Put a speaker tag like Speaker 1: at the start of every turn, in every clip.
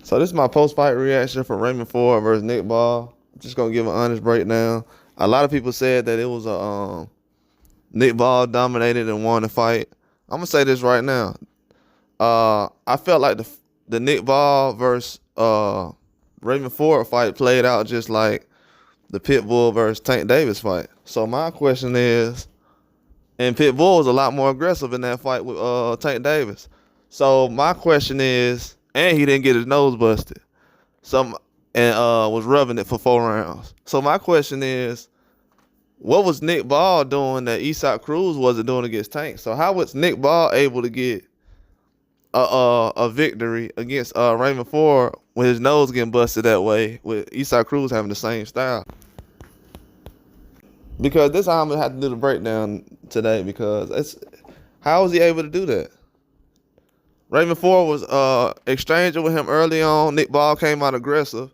Speaker 1: So this is my post-fight reaction for Raymond Ford versus Nick Ball. I'm just gonna give an honest breakdown. A lot of people said that it was a Nick Ball dominated and won the fight. I'm gonna say this right now. I felt like the Nick Ball versus Raymond Ford fight played out just like the Pitbull versus Tank Davis fight. So my question is, and Pitbull was a lot more aggressive in that fight with Tank Davis. So my question is, and he didn't get his nose busted. And was rubbing it for 4 rounds. So my question is, what was Nick Ball doing that Isaac Cruz wasn't doing against Tank? So how was Nick Ball able to get a victory against Raymond Ford with his nose getting busted that way, with Isaac Cruz having the same style? Because this is how I'm gonna have to do the breakdown today, because how was he able to do that? Raymond Ford was exchanging with him early on. Nick Ball came out aggressive.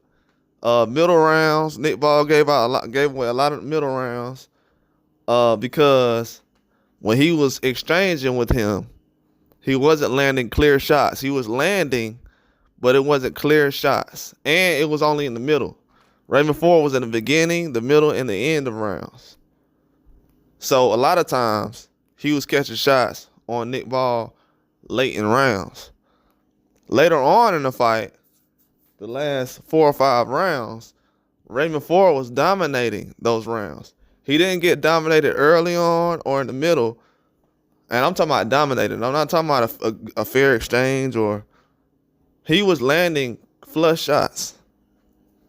Speaker 1: Middle rounds, Nick Ball gave away a lot of middle rounds because when he was exchanging with him, he wasn't landing clear shots. He was landing, but it wasn't clear shots, and it was only in the middle. Raymond Ford was in the beginning, the middle, and the end of rounds. So a lot of times he was catching shots on Nick Ball late in rounds. Later on in the fight, the last 4 or 5 rounds, Raymond Ford was dominating those rounds. He didn't get dominated early on or in the middle. And I'm talking about dominated. I'm not talking about a fair exchange, or he was landing flush shots.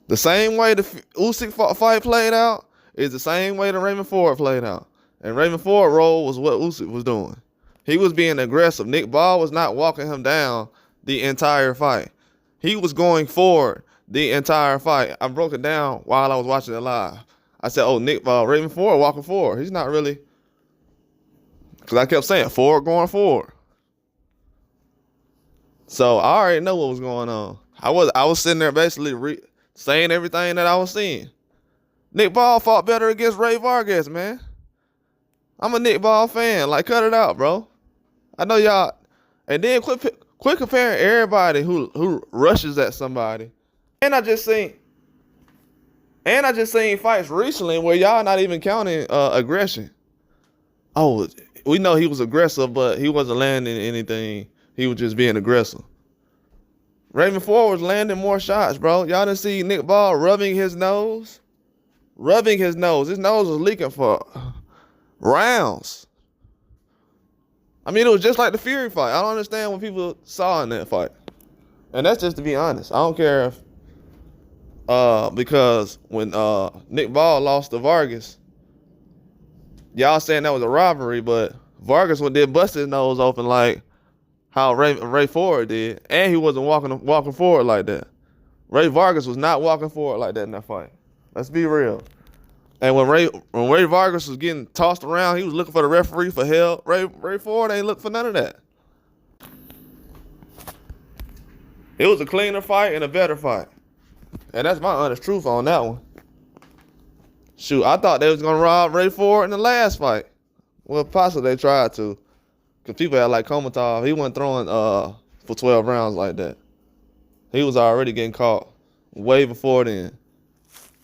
Speaker 1: The same way the Usyk fight played out is the same way the Raymond Ford played out. And Raymond Ford role was what Usyk was doing. He was being aggressive. Nick Ball was not walking him down the entire fight. He was going forward the entire fight. I broke it down while I was watching it live. I said, oh, Raymond Ford walking forward. He's not really, because I kept saying forward, going forward. So I already know what was going on. I was sitting there basically saying everything that I was seeing. Nick Ball fought better against Ray Vargas, man. I'm a Nick Ball fan. Like, cut it out, bro. I know y'all. And then quit comparing everybody who rushes at somebody. And I just seen fights recently where y'all not even counting aggression. Oh, we know he was aggressive, but he wasn't landing anything. He was just being aggressive. Raymond Ford was landing more shots, bro. Y'all didn't see Nick Ball rubbing his nose? Rubbing his nose. His nose was leaking for rounds. I mean, it was just like the Fury fight. I don't understand what people saw in that fight. And that's just to be honest. I don't care if because when Nick Ball lost to Vargas, y'all saying that was a robbery, but Vargas did bust his nose open like how Ray Ford did, and he wasn't walking forward like that. Ray Vargas was not walking forward like that in that fight. Let's be real. And when Ray Vargas was getting tossed around, he was looking for the referee for help. Ray Ford ain't looking for none of that. It was a cleaner fight and a better fight. And that's my honest truth on that one. Shoot, I thought they was going to rob Ray Ford in the last fight. Well, possibly they tried to. Because people had like Komatov. He wasn't throwing for 12 rounds like that. He was already getting caught way before then.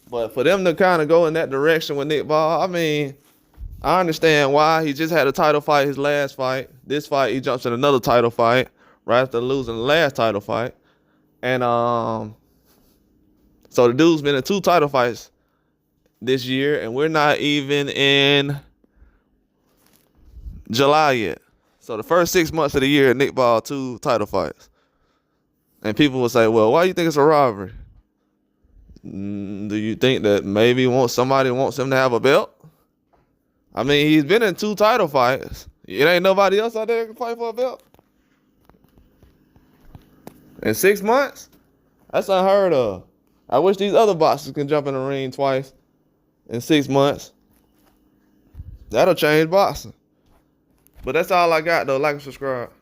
Speaker 1: But for them to kind of go in that direction with Nick Ball, I mean, I understand why. He just had a title fight his last fight. This fight, he jumps in another title fight right after losing the last title fight. And so the dude's been in 2 title fights this year, and we're not even in July yet. So the first 6 months of the year, Nick Ball 2 title fights. And people will say, well, why do you think it's a robbery? Do you think that maybe somebody wants him to have a belt? I mean, he's been in 2 title fights. It ain't nobody else out there that can fight for a belt. In 6 months? That's unheard of. I wish these other boxers can jump in the ring twice in 6 months. That'll change boxing. But that's all I got, though. Like and subscribe.